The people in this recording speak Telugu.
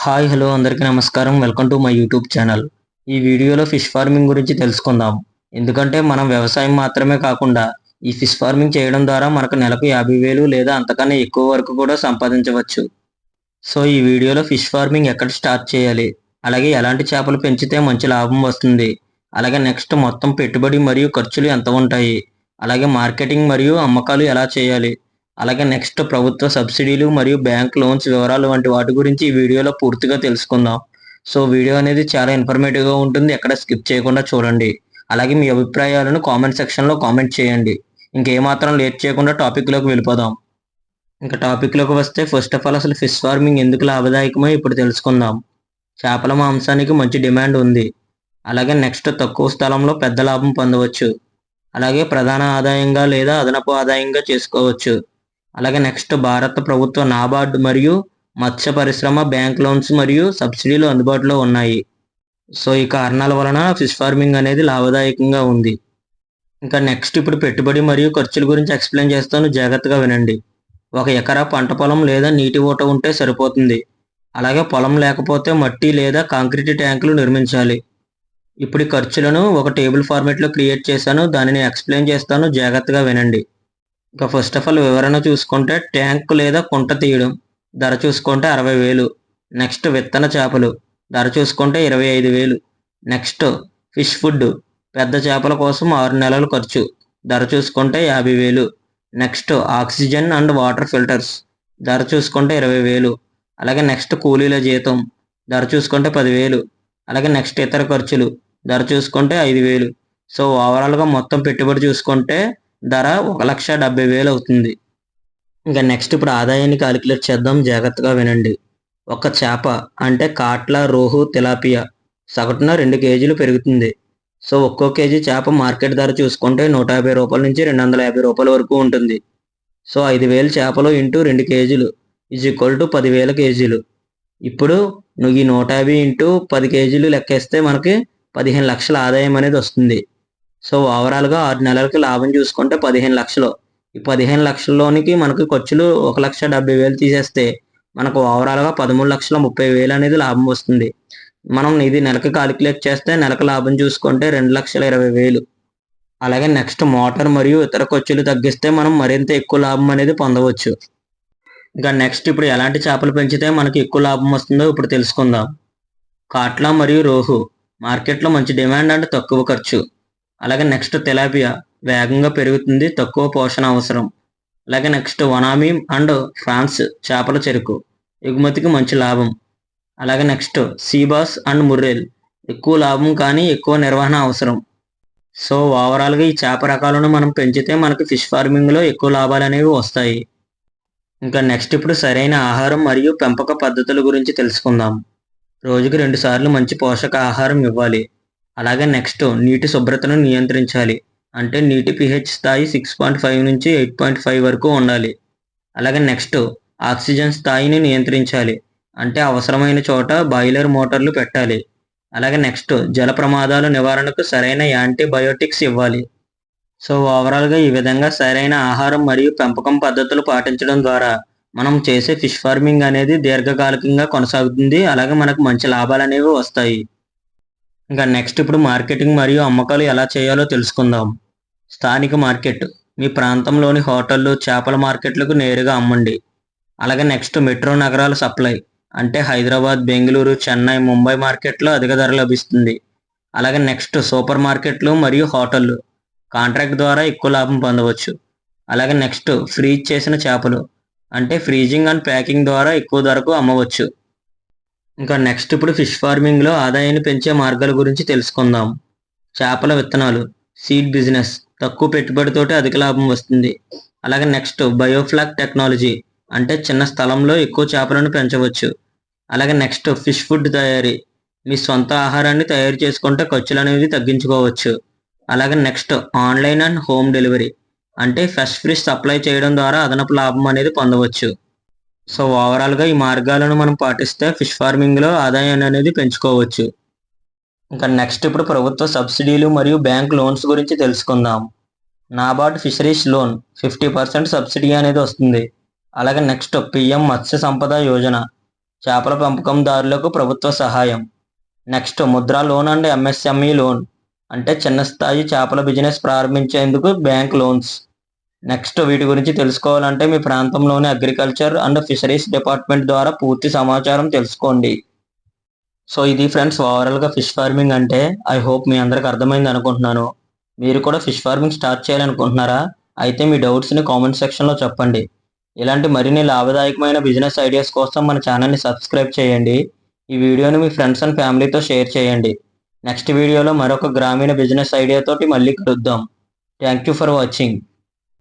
హాయ్ హలో అందరికీ నమస్కారం. Welcome to my YouTube channel. ఈ వీడియోలో ఫిష్ ఫార్మింగ్ గురించి తెలుసుకుందాం. ఎందుకంటే మనం వ్యవసాయం మాత్రమే కాకుండా ఈ ఫిష్ ఫార్మింగ్ చేయడం ద్వారా మనకు నెలకు 50,000 లేదా అంతకన్నా ఎక్కువ వరకు కూడా సంపాదించవచ్చు. సో ఈ వీడియోలో ఫిష్ ఫార్మింగ్ ఎక్కడ స్టార్ట్ చేయాలి, అలాగే ఎలాంటి చేపలు పెంచితే మంచి లాభం వస్తుంది, అలాగే నెక్స్ట్ మొత్తం పెట్టుబడి మరియు ఖర్చులు ఎంత ఉంటాయి, అలాగే మార్కెటింగ్ మరియు అమ్మకాలు ఎలా చేయాలి, అలాగే నెక్స్ట్ ప్రభుత్వ సబ్సిడీలు మరియు బ్యాంక్ లోన్స్ వివరాలు వంటి వాటి గురించి ఈ వీడియోలో పూర్తిగా తెలుసుకుందాం. సో వీడియో అనేది చాలా ఇన్ఫర్మేటివ్గా ఉంటుంది. ఎక్కడ స్కిప్ చేయకుండా చూడండి. అలాగే మీ అభిప్రాయాలను కామెంట్ సెక్షన్లో కామెంట్ చేయండి. ఇంకేమాత్రం లేట్ చేయకుండా టాపిక్లోకి వెళ్ళిపోదాం. ఇంకా టాపిక్లోకి వస్తే ఫస్ట్ ఆఫ్ ఆల్ అసలు ఫిష్ ఫార్మింగ్ ఎందుకు లాభదాయకమో ఇప్పుడు తెలుసుకుందాం. చేపల మాంసానికి మంచి డిమాండ్ ఉంది. అలాగే నెక్స్ట్ తక్కువ స్థలంలో పెద్ద లాభం పొందవచ్చు. అలాగే ప్రధాన ఆదాయంగా లేదా అదనపు ఆదాయంగా చేసుకోవచ్చు. అలాగే నెక్స్ట్ భారత ప్రభుత్వ నాబార్డ్ మరియు మత్స్య పరిశ్రమ బ్యాంక్ లోన్స్ మరియు సబ్సిడీలు అందుబాటులో ఉన్నాయి. సో ఈ కారణాల వలన ఫిష్ ఫార్మింగ్ అనేది లాభదాయకంగా ఉంది. ఇంకా నెక్స్ట్ ఇప్పుడు పెట్టుబడి మరియు ఖర్చుల గురించి ఎక్స్ప్లెయిన్ చేస్తాను, జాగ్రత్తగా వినండి. 1 ఎకరా పంట పొలం లేదా నీటి ఊట ఉంటే సరిపోతుంది. అలాగే పొలం లేకపోతే మట్టి లేదా కాంక్రీట్ ట్యాంకులు నిర్మించాలి. ఇప్పుడు ఈ ఖర్చులను ఒక టేబుల్ ఫార్మేట్లో క్రియేట్ చేశాను, దానిని ఎక్స్ప్లెయిన్ చేస్తాను, జాగ్రత్తగా వినండి. ఇంకా ఫస్ట్ ఆఫ్ ఆల్ వివరణ చూసుకుంటే ట్యాంక్ లేదా కుంట తీయడం ధర చూసుకుంటే 60,000. నెక్స్ట్ విత్తన చేపలు ధర చూసుకుంటే 25,000. నెక్స్ట్ ఫిష్ ఫుడ్ పెద్ద చేపల కోసం 6 నెలలు ఖర్చు ధర చూసుకుంటే 50,000. Next oxygen and water filters ధర చూసుకుంటే 20,000. అలాగే నెక్స్ట్ కూలీల జీతం ధర చూసుకుంటే 10,000. అలాగే నెక్స్ట్ ఇతర ఖర్చులు ధర చూసుకుంటే 5,000. సో ఓవరాల్గా మొత్తం పెట్టుబడి చూసుకుంటే ధర 1,70,000 అవుతుంది. ఇంకా నెక్స్ట్ ఇప్పుడు ఆదాయాన్ని క్యాలిక్యులేట్ చేద్దాం, జాగ్రత్తగా వినండి. ఒక చేప అంటే కాట్ల, రోహు, తిలాపియా సగటున 2 కేజీలు పెరుగుతుంది. సో ఒక్కో కేజీ చేప మార్కెట్ ధర చూసుకుంటే 150 రూపాయల నుంచి 250 రూపాయల వరకు ఉంటుంది. సో 5,000 చేపలు ఇంటూ 2 కేజీలు ఈజ్ ఈక్వల్ టు 10,000 కేజీలు. ఇప్పుడు నువ్వు ఈ 150 ఇంటూ 10 కేజీలు లెక్కేస్తే మనకి 15 లక్షల ఆదాయం అనేది వస్తుంది. సో ఓవరాల్గా 6 నెలలకి లాభం చూసుకుంటే 15 లక్షలు. ఈ 15 లక్షల్లోనికి మనకు ఖర్చులు 1,70,000 తీసేస్తే మనకు ఓవరాల్గా 13,30,000 అనేది లాభం వస్తుంది. మనం ఇది నెలకి కాలిక్యులేట్ చేస్తే నెలకు లాభం చూసుకుంటే 2,20,000. అలాగే నెక్స్ట్ మోటార్ మరియు ఇతర ఖర్చులు తగ్గిస్తే మనం మరింత ఎక్కువ లాభం అనేది పొందవచ్చు. ఇంకా నెక్స్ట్ ఇప్పుడు ఎలాంటి చేపలు పెంచితే మనకి ఎక్కువ లాభం వస్తుందో ఇప్పుడు తెలుసుకుందాం. కాట్లా మరియు రోహు మార్కెట్లో మంచి డిమాండ్ అండ్ తక్కువ ఖర్చు. అలాగే నెక్స్ట్ తెలాపియా వేగంగా పెరుగుతుంది, తక్కువ పోషణ అవసరం. అలాగే నెక్స్ట్ వనామీ అండ్ ఫ్రాన్స్ చేపల చెరుకు ఎగుమతికి మంచి లాభం. అలాగే నెక్స్ట్ సీబాస్ అండ్ ముర్రెల్ ఎక్కువ లాభం కానీ ఎక్కువ నిర్వహణ అవసరం. సో ఓవరాల్గా ఈ చేప రకాలను మనం పెంచితే మనకి ఫిష్ ఫార్మింగ్లో ఎక్కువ లాభాలు అనేవి వస్తాయి. ఇంకా నెక్స్ట్ ఇప్పుడు సరైన ఆహారం మరియు పెంపక పద్ధతుల గురించి తెలుసుకుందాం. రోజుకి 2 సార్లు మంచి పోషక ఆహారం ఇవ్వాలి. అలాగే నెక్స్ట్ నీటి శుభ్రతను నియంత్రించాలి. అంటే నీటి pH స్థాయి 6.5 నుంచి 8.5 వరకు ఉండాలి. అలాగే నెక్స్ట్ ఆక్సిజన్ స్థాయిని నియంత్రించాలి. అంటే అవసరమైన చోట బాయిలర్ మోటార్లు పెట్టాలి. అలాగే నెక్స్ట్ జల ప్రమాదాల నివారణకు సరైన యాంటీబయోటిక్స్ ఇవ్వాలి. సో ఓవరాల్గా ఈ విధంగా సరైన ఆహారం మరియు పెంపకం పద్ధతులు పాటించడం ద్వారా మనం చేసే ఫిష్ ఫార్మింగ్ అనేది దీర్ఘకాలికంగా కొనసాగుతుంది. అలాగే మనకు మంచి లాభాలు అనేవి వస్తాయి. ఇంకా నెక్స్ట్ ఇప్పుడు మార్కెటింగ్ మరియు అమ్మకాలు ఎలా చేయాలో తెలుసుకుందాం. స్థానిక మార్కెట్ మీ ప్రాంతంలోని హోటళ్ళు, చేపల మార్కెట్లకు నేరుగా అమ్మండి. అలాగే నెక్స్ట్ మెట్రో నగరాల సప్లై అంటే హైదరాబాద్, బెంగళూరు, చెన్నై, ముంబై మార్కెట్లో అధిక ధర లభిస్తుంది. అలాగే నెక్స్ట్ సూపర్ మార్కెట్లు మరియు హోటళ్ళు కాంట్రాక్ట్ ద్వారా ఎక్కువ లాభం పొందవచ్చు. అలాగే నెక్స్ట్ ఫ్రీజ్ చేసిన చేపలు అంటే ఫ్రీజింగ్ అండ్ ప్యాకింగ్ ద్వారా ఎక్కువ ధరకు అమ్మవచ్చు. ఇంకా నెక్స్ట్ ఇప్పుడు ఫిష్ ఫార్మింగ్లో ఆదాయాన్ని పెంచే మార్గాల గురించి తెలుసుకుందాం. చేపల విత్తనాలు సీడ్ బిజినెస్ తక్కువ పెట్టుబడితోటి అధిక లాభం వస్తుంది. అలాగే నెక్స్ట్ బయోఫ్లాక్ టెక్నాలజీ అంటే చిన్న స్థలంలో ఎక్కువ చేపలను పెంచవచ్చు. అలాగే నెక్స్ట్ ఫిష్ ఫుడ్ తయారీ మీ సొంత ఆహారాన్ని తయారు చేసుకుంటే ఖర్చులు అనేవి తగ్గించుకోవచ్చు. అలాగే next online and home delivery అంటే ఫ్రెష్ ఫిష్ సప్లై చేయడం ద్వారా అదనపు లాభం అనేది పొందవచ్చు. సో ఓవరాల్గా ఈ మార్గాలను మనం పాటిస్తే ఫిష్ ఫార్మింగ్లో ఆదాయాన్ని అనేది పెంచుకోవచ్చు. ఇంకా నెక్స్ట్ ఇప్పుడు ప్రభుత్వ సబ్సిడీలు మరియు బ్యాంక్ లోన్స్ గురించి తెలుసుకుందాం. నాబార్డ్ ఫిషరీస్ లోన్ 50% సబ్సిడీ అనేది వస్తుంది. అలాగే నెక్స్ట్ పిఎం మత్స్య సంపద యోజన చేపల పెంపకందారులకు ప్రభుత్వ సహాయం. Next Mudra loan and MSME loan అంటే చిన్న స్థాయి చేపల బిజినెస్ ప్రారంభించేందుకు బ్యాంక్ లోన్స్. నెక్స్ట్ వీటి గురించి తెలుసుకోవాలంటే మీ ప్రాంతంలోని అగ్రికల్చర్ అండ్ ఫిషరీస్ డిపార్ట్మెంట్ ద్వారా పూర్తి సమాచారం తెలుసుకోండి. సో ఇది ఫ్రెండ్స్ ఓవరాల్గా ఫిష్ ఫార్మింగ్ అంటే. ఐ హోప్ మీ అందరికి అర్థమైంది అనుకుంటున్నాను. మీరు కూడా ఫిష్ ఫార్మింగ్ స్టార్ట్ చేయాలనుకుంటున్నారా? అయితే మీ డౌట్స్ని కామెంట్ సెక్షన్లో చెప్పండి. ఇలాంటి మరిన్ని లాభదాయకమైన బిజినెస్ ఐడియాస్ కోసం మన ఛానల్ని సబ్స్క్రైబ్ చేయండి. ఈ వీడియోని మీ ఫ్రెండ్స్ అండ్ ఫ్యామిలీతో షేర్ చేయండి. నెక్స్ట్ వీడియోలో మరొక గ్రామీణ బిజినెస్ ఐడియాతోటి మళ్ళీ కలుద్దాం. Thank you for watching.